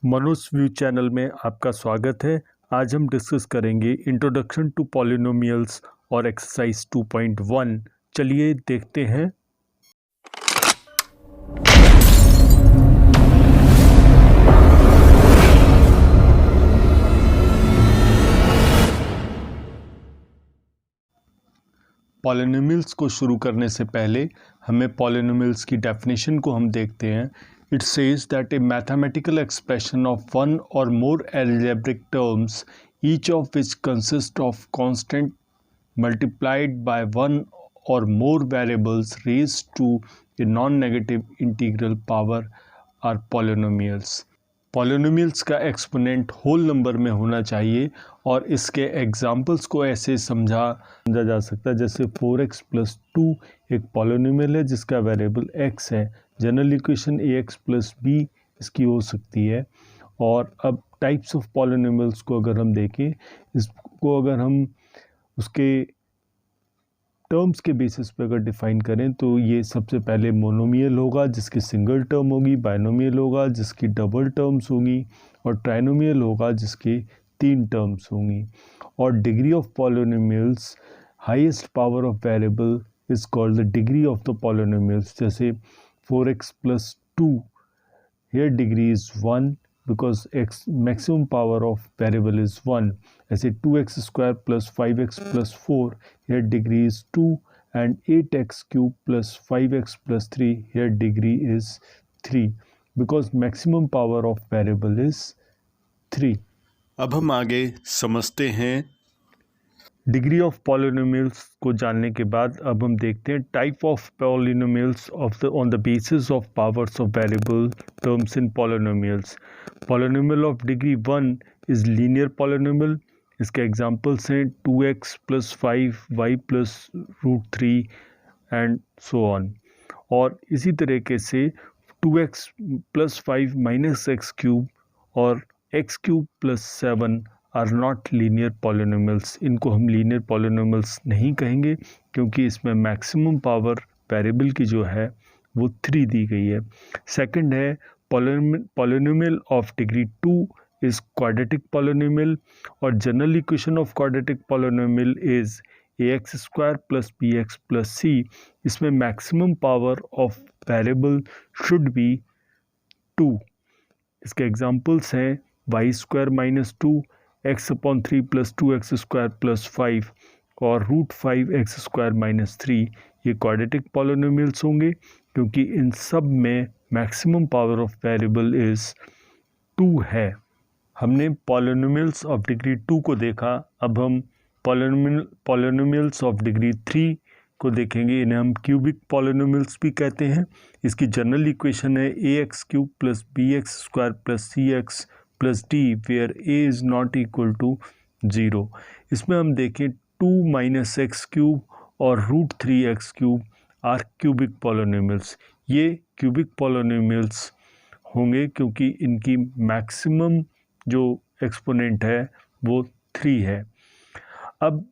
Manoj view channel में आपका स्वागत है। आज हम डिस्कस करेंगे इंट्रोडक्शन टू पॉलिनोमियल्स और एक्सरसाइज 2.1। चलिए देखते हैं। पॉलिनोमियल्स को शुरू करने से पहले हमें पॉलिनोमियल्स की डेफिनेशन को हम देखते हैं। It says that a mathematical expression of one or more algebraic terms, each of which consists of constant multiplied by one or more variables raised to a non-negative integral power, are polynomials. Polynomials का exponent whole number में होना चाहिए और इसके examples को ऐसे समझा जा सकता है जैसे 4x प्लस 2 एक पॉलिनोमियल है जिसका वेरिएबल x है। General equation ax plus b इसकी हो सकती है। और अब टाइप्स ऑफ पॉलिनोमियल्स को अगर हम देखें, इसको अगर हम उसके टर्म्स के बेसिस पे अगर डिफ़ाइन करें तो ये सबसे पहले मोनोमियल होगा जिसकी सिंगल टर्म होगी, बाइनोमियल होगा जिसकी डबल टर्म्स होंगी और ट्राइनोमियल होगा जिसकी 3 टर्म्स होंगी। और degree of polynomials, highest power of variable is called the degree of the polynomials. जैसे 4x plus 2, here degree is 1 because x maximum power of variable is 1. ऐसे 2x square plus 5x plus 4, here degree is 2, and 8x cube plus 5x plus 3, here degree is 3 because maximum power of variable is 3. अब हम आगे समझते हैं। Degree of polynomials को जानने के बाद अब हम देखते हैं type of polynomials on the basis of powers of variable terms in polynomials. Polynomial of degree 1 is linear polynomial. इसके एग्जांपल्स हैं 2x plus 5, y plus √3 and so on. और इसी तरीके से 2x plus 5 minus x cube और x cube plus 7 are not linear polynomials. इनको हम linear polynomials नहीं कहेंगे क्योंकि इसमें मैक्सिमम पावर वेरिएबल की जो है वो 3 दी गई है। सेकंड है polynomial of degree 2 is quadratic polynomial और general equation of quadratic polynomial is ax square plus bx plus c। इसमें maximum power of variable should be 2। इसके एग्जांपल्स हैं y square minus 2, x upon 3 plus 2x square plus 5 और √5x square minus 3। ये quadratic polynomials होंगे क्योंकि इन सब में maximum power of variable is 2 है। हमने पॉलिनोमियल्स ऑफ डिग्री 2 को देखा। अब हम पॉलिनोमियल्स ऑफ डिग्री 3 को देखेंगे। इन्हें हम क्यूबिक पॉलिनोमियल्स भी कहते हैं। इसकी जनरल इक्वेशन है ax cube plus bx square plus cx plus d where a is not equal to 0। इसमें हम देखें 2 माइनस एक्स क्यूब और √3x cube are cubic polynomials. ये क्यूबिक पॉलिनोमियल्स होंगे क्योंकि इनकी मैक्सिमम जो एक्सपोनेंट है वो 3 है। अब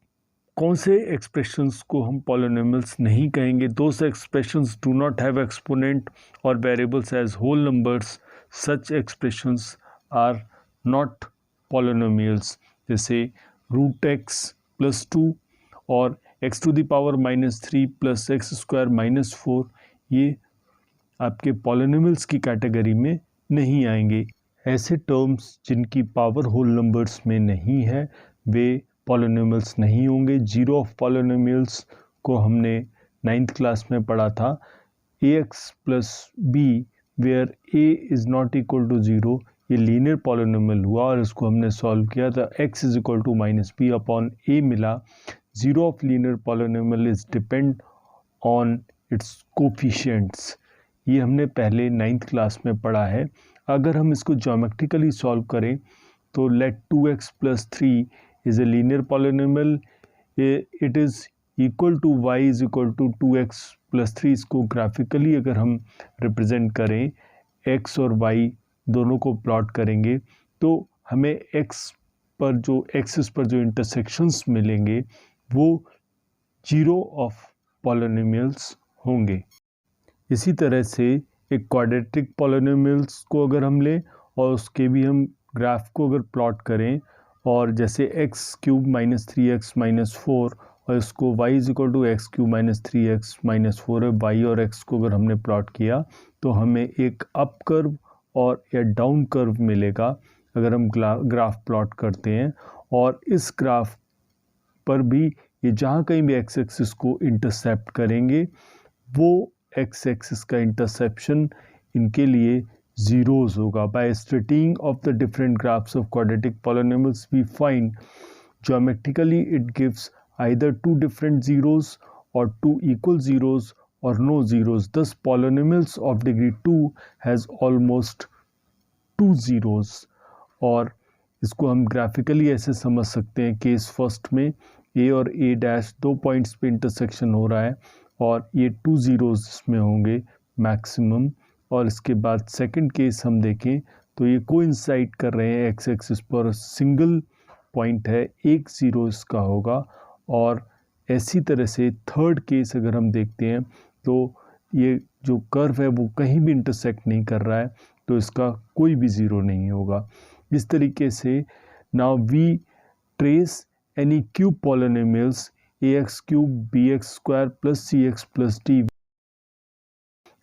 कौन से एक्सप्रेशंस को हम पॉलिनोमियल्स नहीं कहेंगे? Those expressions do not have exponent और variables as whole numbers. Such expressions are not polynomials. जैसे √x प्लस 2 और x to the power minus 3 plus x square minus 4, ये आपके पॉलिनोमियल्स की कैटेगरी में नहीं आएंगे। ऐसे टर्म्स जिनकी पावर होल नंबर्स में नहीं है वे पॉलिनोमियल्स नहीं होंगे। जीरो ऑफ पॉलिनोमियल्स को हमने 9th क्लास में पढ़ा था। ax plus b where a is not equal to 0, ये लीनियर पॉलिनोमियल हुआ और इसको हमने सॉल्व किया था। x is equal to minus b upon a मिला। Zero of linear polynomial is depend on its coefficients. ये हमने पहले 9th क्लास में पढ़ा है। अगर हम इसको ज्योमेट्रिकली सॉल्व करें तो let 2x plus 3 is a linear polynomial. It is equal to y is equal to 2x plus 3। इसको ग्राफिकली अगर हम रिप्रेजेंट करें, x और y दोनों को प्लॉट करेंगे तो हमें x पर जो एक्सिस पर जो इंटरसेक्शंस मिलेंगे वो जीरो ऑफ पॉलिनोमियल्स होंगे। इसी तरह से एक क्वाड्रेटिक पॉलिनोमियल्स को अगर हम लें और उसके भी हम ग्राफ को अगर प्लॉट करें और जैसे x cube minus 3x minus 4 और इसको y is equal to x cube minus 3x minus 4 है, y और x को अगर हमने प्लॉट किया तो हमें एक अप कर्व और या डाउन कर्व मिलेगा अगर हम ग्राफ प्लॉट करते हैं। और इस ग्राफ पर भी ये जहाँ कहीं भी एक्स एक्सिस को इंटरसेप्ट करेंगे वो एक्स एक्सिस का इंटरसेप्शन इनके लिए zeros होगा। By studying of the different graphs of quadratic polynomials we find geometrically it gives either two different zeros or two equal zeros or no zeros. Thus polynomials of degree 2 has almost two zeros। और इसको हम graphically ऐसे समझ सकते हैं, case first में a और a dash दो पॉइंट्स पे इंटरसेक्शन हो रहा है और ये टू ज़ीरोज़ इसमें होंगे मैक्सिमम। और इसके बाद सेकंड केस हम देखें तो ये कोइंसाइड कर रहे हैं एक्स एक्सिस पर, सिंगल पॉइंट है, एक ज़ीरो इसका होगा। और ऐसी तरह से थर्ड केस अगर हम देखते हैं तो ये जो कर्व है वो कहीं भी इंटरसेक्ट नहीं कर रहा है तो इसका कोई भी ज़ीरो नहीं होगा। इस तरीके से now we trace any cube polynomials ax cube bx square plus cx plus d,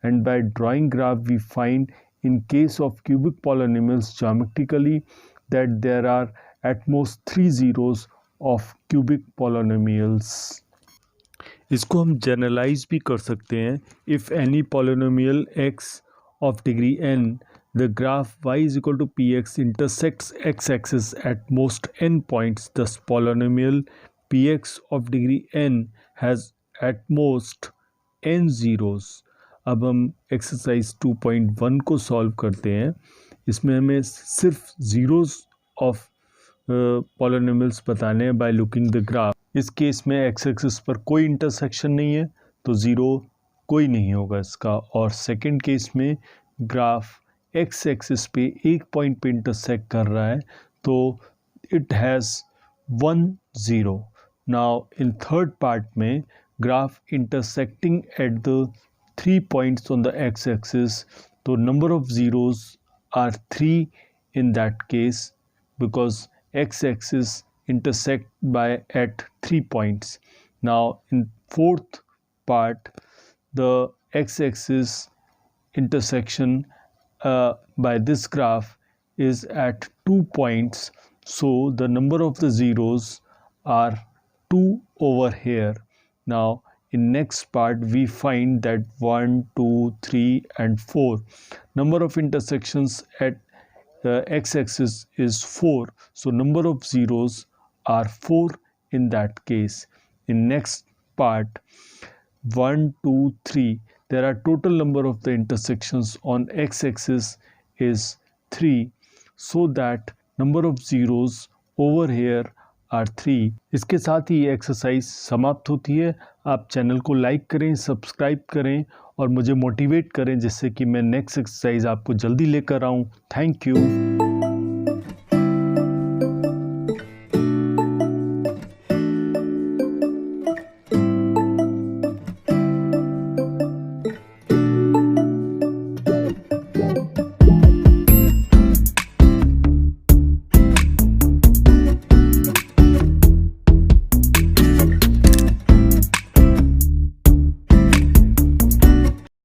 and by drawing graph we find in case of cubic polynomials geometrically that there are at most three zeros of cubic polynomials। इसको हम generalise भी कर सकते हैं। If any polynomial x of degree n, the graph y is equal to px intersects x-axis at most n points. Thus polynomial px of degree n has at most n zeros। अब हम exercise 2.1 को solve करते हैं। इसमें हमें सिर्फ zeros of polynomials बताने हैं बाय लुकिंग द ग्राफ। इस केस में एक्स एक्सिस पर कोई इंटरसेक्शन नहीं है तो ज़ीरो कोई नहीं होगा इसका। और सेकंड केस में ग्राफ एक्स एक्सिस पे एक पॉइंट पे इंटरसेक्ट कर रहा है तो it has 1 0। Now in third part में graph intersecting at the 3 points on the x axis, तो number of zeros are 3 in that case because x axis intersect by at 3 points। Now in fourth part the x axis intersection by this graph is at 2 points, so the number of the zeros are 2 over here। Now in next part we find that 1 2 3 and 4 number of intersections at x-axis is 4, so number of zeros are 4 in that case। In next part 1 2 3 there are total number of the intersections on x-axis is 3, so that number of zeros over here are 3। इसके साथ ही ये exercise समाप्त होती है। आप channel को like करें, subscribe करें और मुझे मोटिवेट करें जिससे कि मैं नेक्स्ट एक्सरसाइज आपको जल्दी लेकर आऊँ। Thank you.